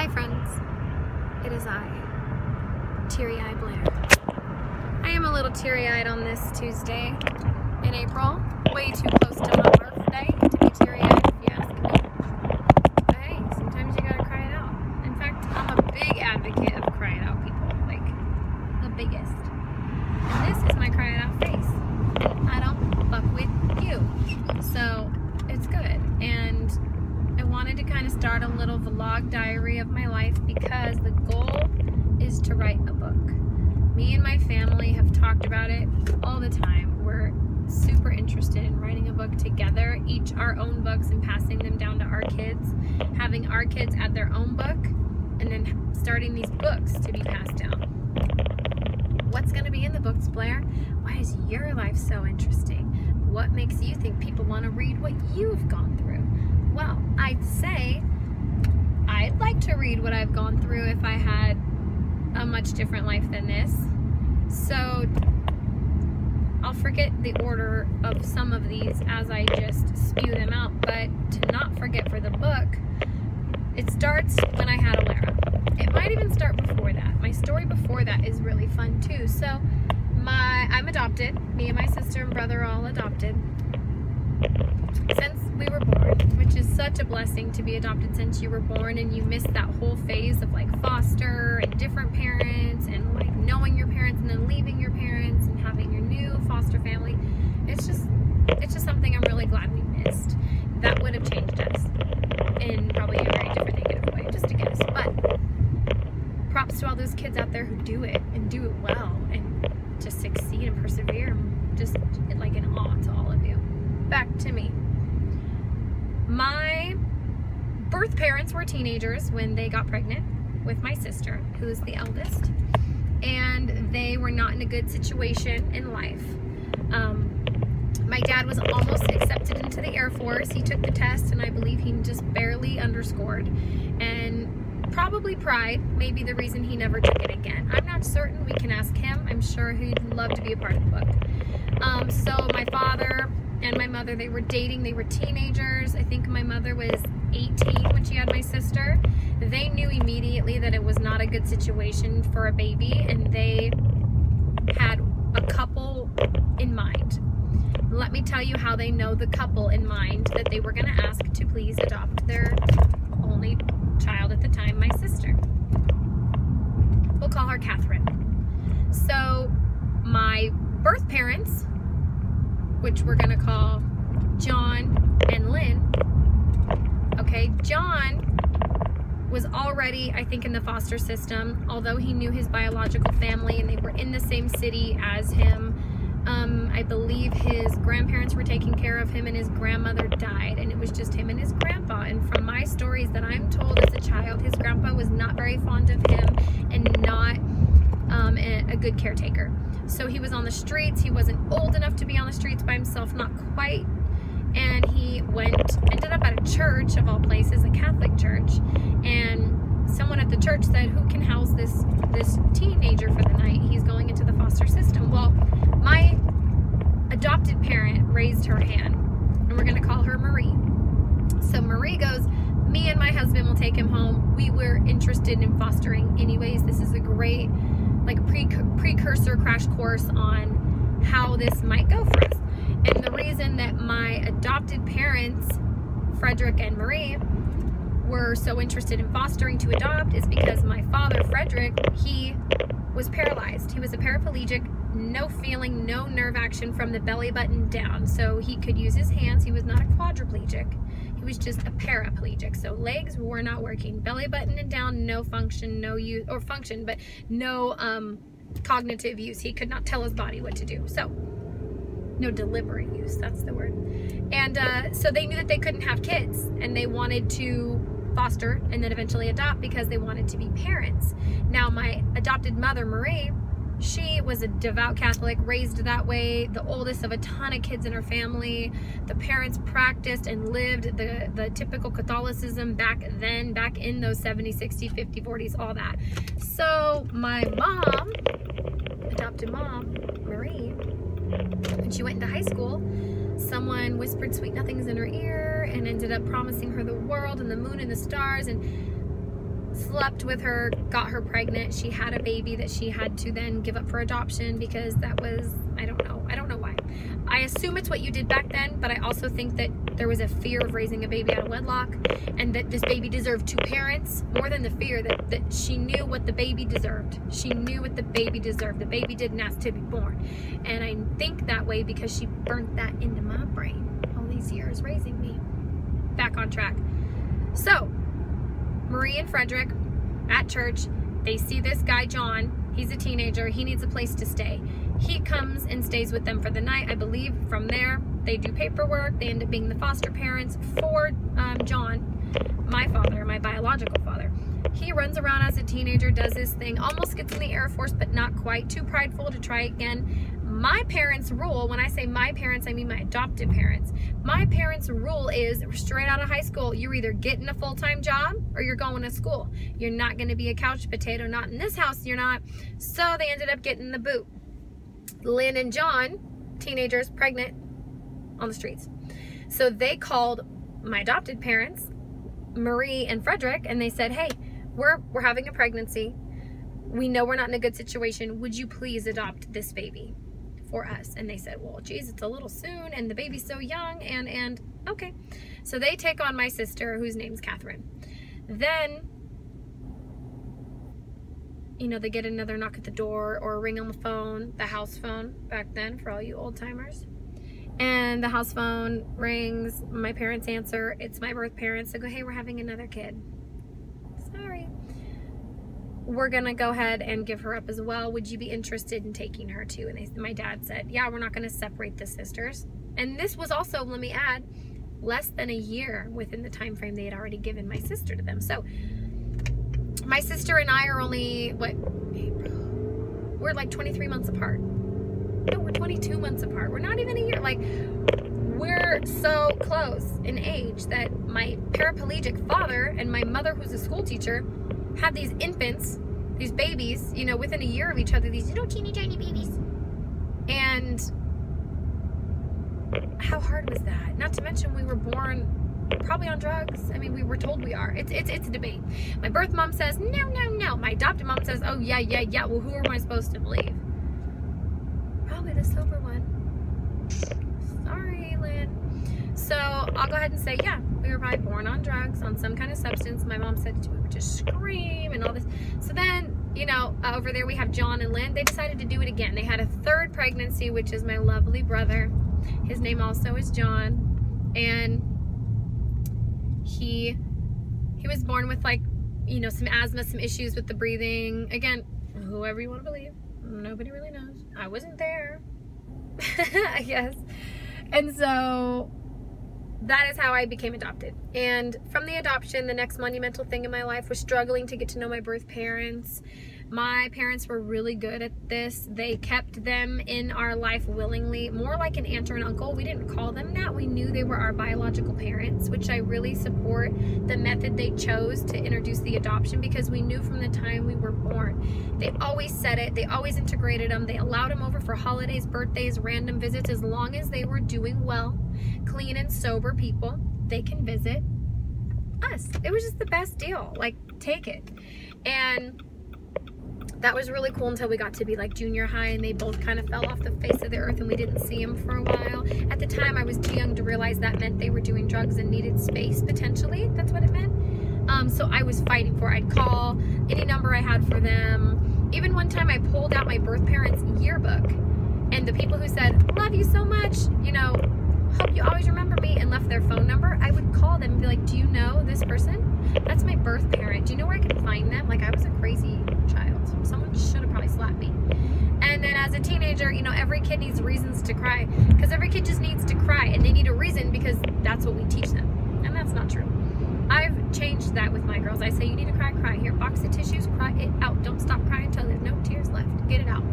Hi friends, it is I, Teary-Eyed Blair. I am a little teary-eyed on this Tuesday in April, way too close to my birthday to be teary-eyed if you ask me. But hey, sometimes you gotta cry it out. In fact, I'm a big advocate of cry it out people, like the biggest. And this is my cry it out face, and I don't fuck with you, so it's good. And I wanted to kind of start a little vlog diary of my life because the goal is to write a book. Me and my family have talked about it all the time. We're super interested in writing a book together, each our own books, and passing them down to our kids, having our kids add their own book, and then starting these books to be passed down. What's going to be in the books, Blair? Why is your life so interesting? What makes you think people want to read what you've gone through? Well, I'd say I'd like to read what I've gone through if I had a much different life than this. So I'll forget the order of some of these as I just spew them out, but to not forget for the book, it starts when I had Alara. It might even start before that. My story before that is really fun too. So I'm adopted. Me and my sister and brother are all adopted since we were born, which is such a blessing to be adopted since you were born, and you miss that whole phase of like foster and different parents and like knowing your parents and then leaving your parents and having your new foster family. It's just something I'm really glad we missed. That would have changed us in probably a very different negative way, just a guess. But props to all those kids out there who do it and do it well and just succeed and persevere. I'm just like in awe to all of you. Back to me. My birth parents were teenagers when they got pregnant with my sister, who's the eldest, and they were not in a good situation in life. My dad was almost accepted into the Air Force. He took the test, and I believe he just barely underscored, and probably pride may be the reason he never took it again. I'm not certain. We can ask him. I'm sure he'd love to be a part of the book. So my father and my mother, they were dating. They were teenagers. I think my mother was 18 when she had my sister. They knew immediately that it was not a good situation for a baby, and they had a couple in mind. Let me tell you how they know the couple in mind that they were going to ask to please adopt their only child at the time, my sister. We'll call her Catherine. So my birth parents, which we're going to call John and Lynn. Okay, John was already, I think, in the foster system, although he knew his biological family and they were in the same city as him. I believe his grandparents were taking care of him and his grandmother died, and it was just him and his grandpa. And from my stories that I'm told as a child, his grandpa was not very fond of him and not a good caretaker. So he was on the streets. He wasn't old enough to be on the streets by himself, not quite. And he ended up at a church of all places, a Catholic church. And someone at the church said, "Who can house this teenager for the night? He's going into the foster system." Well, my adopted parent raised her hand, and we're going to call her Marie. So Marie goes, "Me and my husband will take him home. We were interested in fostering anyways. This is a great like precursor crash course on how this might go for us." And the reason that my adopted parents, Frederick and Marie, were so interested in fostering to adopt is because my father, Frederick, he was paralyzed. He was a paraplegic, no feeling, no nerve action from the belly button down. So he could use his hands. He was not a quadriplegic. He was just a paraplegic. So legs were not working. Belly button and down, no function, no use, or function, but no cognitive use. He could not tell his body what to do. So no deliberate use, that's the word. And so they knew that they couldn't have kids, and they wanted to foster and then eventually adopt because they wanted to be parents. Now my adopted mother, Marie, she was a devout Catholic, raised that way, the oldest of a ton of kids in her family. The parents practiced and lived the typical Catholicism back then, back in those 70s, 60s, 50s, 40s, all that. So my mom, adopted mom, Marie, when she went into high school, someone whispered sweet nothings. sweet nothings in her ear and ended up promising her the world and the moon and the stars, and slept with her, got her pregnant. She had a baby that she had to then give up for adoption because that was, I don't know why. I assume it's what you did back then, but I also think that there was a fear of raising a baby out of wedlock, and that this baby deserved two parents, more than the fear that she knew what the baby deserved. She knew what the baby deserved. The baby didn't ask to be born. And I think that way because she burnt that into my brain all these years raising me. Back on track. So, Marie and Frederick at church, they see this guy, John. He's a teenager. He needs a place to stay. He comes and stays with them for the night. I believe from there, they do paperwork. They end up being the foster parents for John, my father, my biological father. He runs around as a teenager, does his thing, almost gets in the Air Force, but not quite. Too prideful to try again. My parents' rule, when I say my parents, I mean my adopted parents. My parents' rule is straight out of high school, you're either getting a full-time job or you're going to school. You're not going to be a couch potato. Not in this house, you're not. So they ended up getting the boot. Lynn and John, teenagers, pregnant, on the streets. So they called my adopted parents, Marie and Frederick, and they said, hey, we're having a pregnancy. We know we're not in a good situation. Would you please adopt this baby for us? And they said, well, geez, it's a little soon, and the baby's so young, and okay. So they take on my sister, whose name's Catherine. Then, you know, they get another knock at the door or a ring on the phone, the house phone back then for all you old timers. And the house phone rings, my parents answer, it's my birth parents. They go, hey, we're having another kid. Sorry. We're gonna go ahead and give her up as well. Would you be interested in taking her too? And my dad said, yeah, we're not gonna separate the sisters. And this was also, let me add, less than a year within the time frame they had already given my sister to them. So my sister and I are only, what, April? We're like 23 months apart. No, we're 22 months apart. We're not even a year. Like, we're so close in age that my paraplegic father and my mother, who's a school teacher, had these infants, these babies, you know, within a year of each other, these little teeny tiny babies. And how hard was that? Not to mention we were born probably on drugs. I mean, we were told we are. It's a debate. My birth mom says, no, no, no. My adopted mom says, oh, yeah, yeah, yeah. Well, who am I supposed to believe? Probably the sober one. Sorry, Lynn. So I'll go ahead and say, yeah, we were probably born on drugs, on some kind of substance. My mom said we would just scream and all this. So then, you know, over there we have John and Lynn. They decided to do it again. They had a third pregnancy, which is my lovely brother. His name also is John. And he was born with, like, you know, some asthma, some issues with the breathing. Again, whoever you want to believe, nobody really knows. I wasn't there, I guess. And so that is how I became adopted. And from the adoption, the next monumental thing in my life was struggling to get to know my birth parents. My parents were really good at this. They kept them in our life willingly, more like an aunt or an uncle. We didn't call them that. We knew they were our biological parents, which I really support the method they chose to introduce the adoption, because we knew from the time we were born. They always said it. They always integrated them. They allowed them over for holidays, birthdays, random visits. As long as they were doing well, clean and sober people, they can visit us. It was just the best deal. Like, take it. And that was really cool until we got to be like junior high, and they both kind of fell off the face of the earth and we didn't see them for a while. At the time, I was too young to realize that meant they were doing drugs and needed space, potentially. That's what it meant. So I was fighting for it. I'd call any number I had for them. Even one time I pulled out my birth parents' yearbook, and the people who said, love you so much, you know, hope you always remember me, and left their phone number, I would call them and be like, do you know this person? That's my birth parent. Do you know where I can find them? Like, I was a crazy child. Someone should have probably slapped me. And then as a teenager, you know, every kid needs reasons to cry, because every kid just needs to cry, and they need a reason because that's what we teach them. And that's not true. I've changed that with my girls. I say, you need to cry, cry. Here, box of tissues, cry it out. Don't stop crying until there's no tears left. Get it out.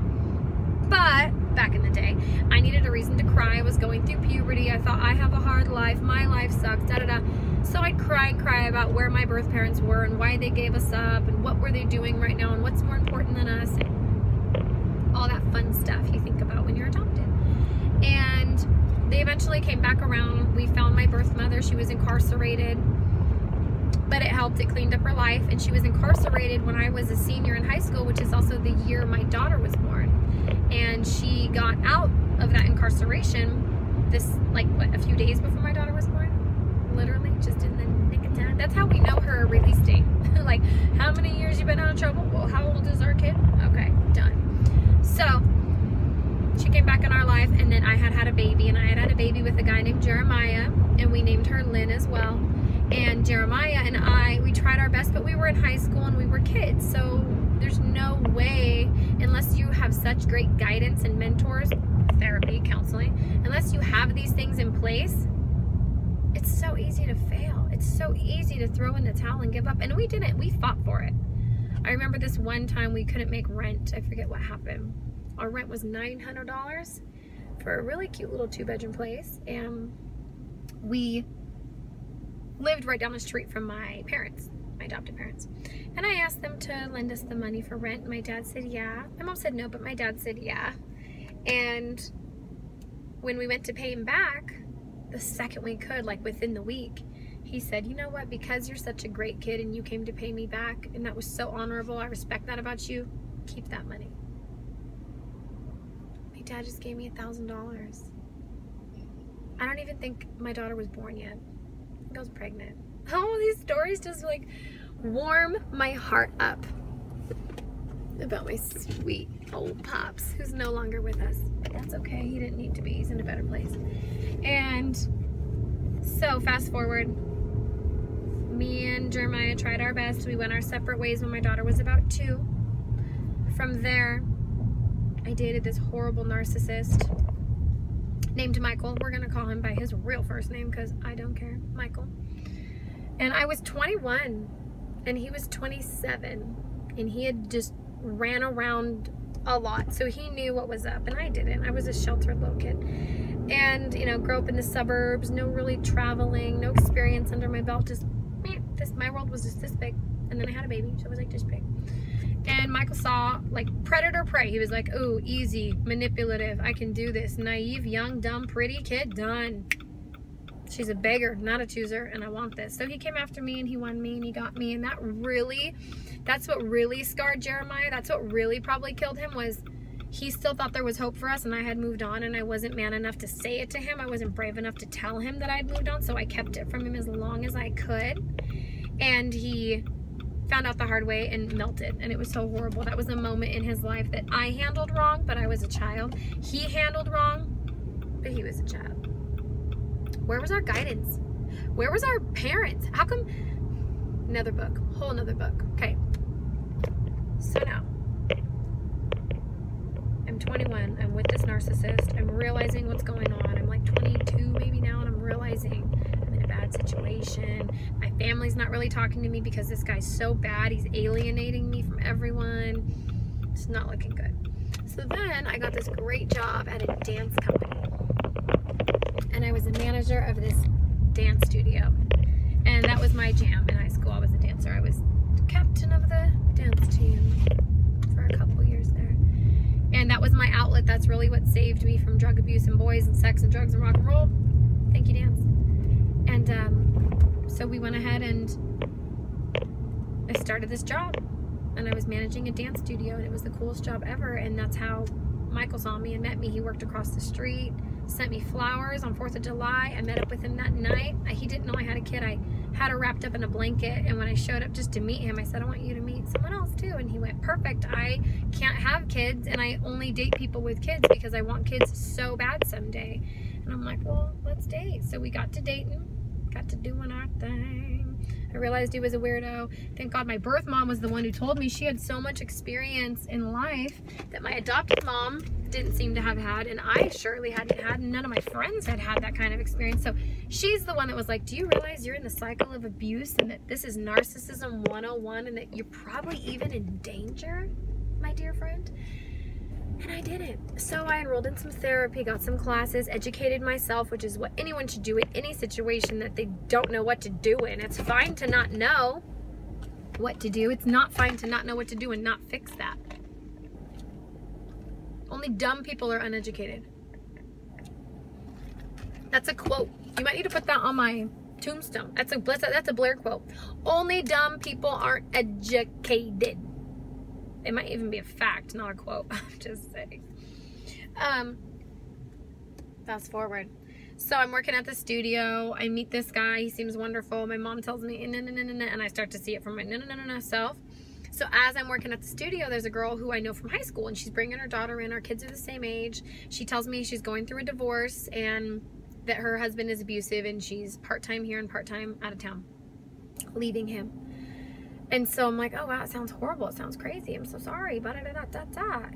But back in the day, I needed a reason to cry. I was going through puberty. I thought, I have a hard life. My life sucks, da-da-da. So I'd cry and cry about where my birth parents were and why they gave us up and what were they doing right now and what's more important than us, and all that fun stuff you think about when you're adopted. And they eventually came back around. We found my birth mother. She was incarcerated. but it helped. It cleaned up her life, and she was incarcerated when I was a senior in high school, which is also the year my daughter was born. And she got out of that incarceration a few days before my daughter was born. Literally, just in the nick of time. That's how we know her release date. Like, how many years you been out of trouble? Well, how old is our kid? Okay, done. So she came back in our life, and then I had a baby, and I had a baby with a guy named Jeremiah, and we named her Lynn as well. And Jeremiah and we tried our best, but we were in high school and we were kids, so there's no way, unless you have such great guidance and mentors, therapy, counseling, unless you have these things in place, it's so easy to fail. It's so easy to throw in the towel and give up. And we didn't. We fought for it. I remember this one time we couldn't make rent. I forget what happened. Our rent was $900 for a really cute little 2-bedroom place, and we lived right down the street from my parents, my adopted parents. And I asked them to lend us the money for rent. My dad said yeah. My mom said no, but my dad said yeah. And when we went to pay him back, the second we could, like within the week, he said, you know what, because you're such a great kid and you came to pay me back, and that was so honorable, I respect that about you, keep that money. My dad just gave me $1,000. I don't even think my daughter was born yet. I think I was pregnant. All these stories just like warm my heart up about my sweet old pops, who's no longer with us. But that's okay, he didn't need to be, he's in a better place. And so fast forward, me and Jeremiah tried our best. We went our separate ways when my daughter was about 2. From there, I dated this horrible narcissist named Michael. We're gonna call him by his real first name because I don't care, Michael. And I was 21 and he was 27, and he had just ran around a lot, so he knew what was up and I didn't. I was a sheltered little kid, and you know, grew up in the suburbs, no really traveling, no experience under my belt, just my world was just this big. And then I had a baby, so it was like this big. And Michael saw like predator prey. He was like, oh, easy, manipulative, I can do this, naive, young, dumb, pretty kid, done. She's a beggar, not a chooser, and I want this. So he came after me and he won me and he got me, and that's what really scarred Jeremiah. That's what really probably killed him, was he still thought there was hope for us, and I had moved on, and I wasn't man enough to say it to him. I wasn't brave enough to tell him that I'd moved on, so I kept it from him as long as I could. And he found out the hard way and melted, and it was so horrible. That was a moment in his life that I handled wrong, but I was a child. He handled wrong, but he was a child. Where was our guidance? Where was our parents? How come? Another book, whole nother book. Okay, so now I'm 21, I'm with this narcissist, I'm realizing what's going on. I'm like 22 maybe now, and I'm realizing I'm in a bad situation. My family's not really talking to me because this guy's so bad. He's alienating me from everyone. It's not looking good. So then I got this great job at a dance company, and I was a manager of this dance studio, and that was my jam in high school. I was a dancer. I was captain of the dance team for a couple years there, and that was my outlet. That's really what saved me from drug abuse and boys and sex and drugs and rock and roll. Thank you, dance. And so we went ahead and I started this job, and I was managing a dance studio, and it was the coolest job ever. And that's how Michael saw me and met me. He worked across the street, sent me flowers on 4th of July. I met up with him that night. He didn't know I had a kid. I had her wrapped up in a blanket, and when I showed up just to meet him, I said, I want you to meet someone else too. And he went, perfect. I can't have kids, and I only date people with kids because I want kids so bad someday. And I'm like, well, let's date. So we got to dating, got to doing our thing. I realized he was a weirdo. Thank God my birth mom was the one who told me. She had so much experience in life that my adopted mom didn't seem to have had, and I surely hadn't had, and none of my friends had had that kind of experience. So she's the one that was like, do you realize you're in the cycle of abuse, and that this is narcissism 101, and that you're probably even in danger, my dear friend? And I didn't. So I enrolled in some therapy, got some classes, educated myself, which is what anyone should do in any situation that they don't know what to do in. It's fine to not know what to do. It's not fine to not know what to do and not fix that. Only dumb people are uneducated. That's a quote. You might need to put that on my Tombstone. That's a Blair quote. Only dumb people aren't educated. It might even be a fact, not a quote. I'm just saying. Fast forward. So I'm working at the studio. I meet this guy. He seems wonderful. My mom tells me, no, and I start to see it from my no self. So as I'm working at the studio, there's a girl who I know from high school, and she's bringing her daughter in. Our kids are the same age. She tells me she's going through a divorce and that her husband is abusive, and she's part-time here and part-time out of town, leaving him. And so I'm like, oh, wow, it sounds horrible. It sounds crazy. I'm so sorry.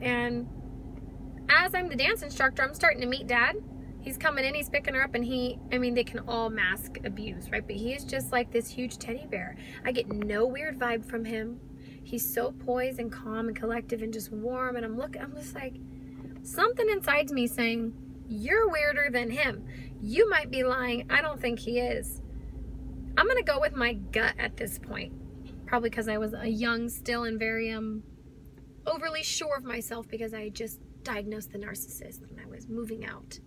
And as I'm the dance instructor, I'm starting to meet Dad. He's coming in, he's picking her up, and they can all mask abuse, right? But he is just like this huge teddy bear. I get no weird vibe from him. He's so poised and calm and collective and just warm. And I'm just like, something inside me saying, you're weirder than him. You might be lying. I don't think he is. I'm going to go with my gut at this point. Probably because I was young still and very overly sure of myself because I just diagnosed the narcissist when I was moving out.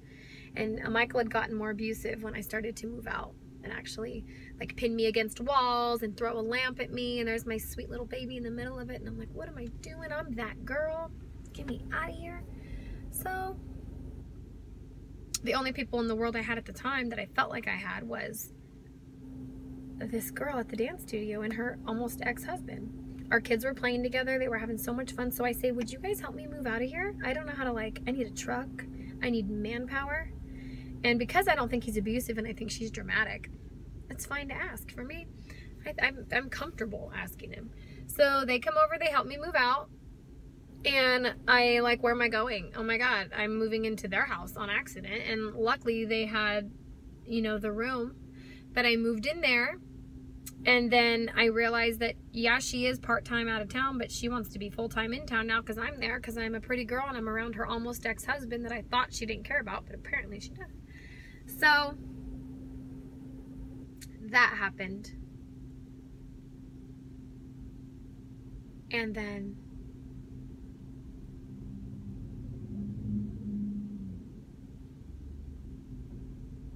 And Michael had gotten more abusive when I started to move out and actually like pin me against walls and throw a lamp at me. And there's my sweet little baby in the middle of it. And I'm like, what am I doing? I'm that girl. Get me out of here. So the only people in the world I had at the time that I felt like I had was this girl at the dance studio and her almost ex-husband. Our kids were playing together. They were having so much fun. So I say, would you guys help me move out of here? I don't know how to I need a truck. I need manpower. And because I don't think he's abusive and I think she's dramatic, it's fine to ask. For me, I'm comfortable asking him. So they come over, they help me move out. And I where am I going? Oh my God, I'm moving into their house on accident. And luckily they had, the room. But I moved in there. And then I realized that, yeah, she is part-time out of town, but she wants to be full-time in town now because I'm there, because I'm a pretty girl and I'm around her almost ex-husband that I thought she didn't care about, but apparently she does. So that happened. And then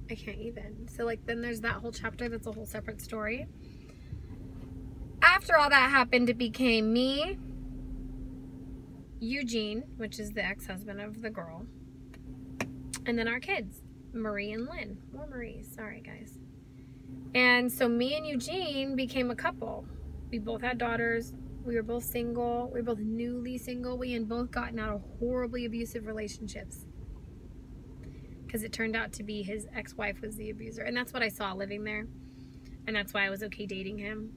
I can't even. So then there's that whole chapter that's a whole separate story. After all that happened, it became me, Eugene, which is the ex-husband of the girl, and then our kids, Marie and Lynn. More Maries, sorry guys. And so me and Eugene became a couple. We both had daughters. We were both single. We were both newly single. We had both gotten out of horribly abusive relationships because it turned out to be his ex-wife was the abuser. And that's what I saw living there. And that's why I was okay dating him.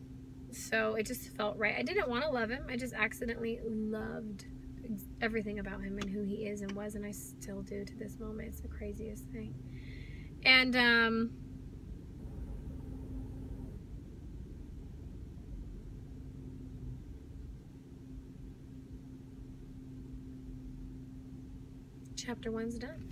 So it just felt right. I didn't want to love him. I just accidentally loved everything about him and who he is and was, and I still do to this moment. It's the craziest thing. And chapter 1's done.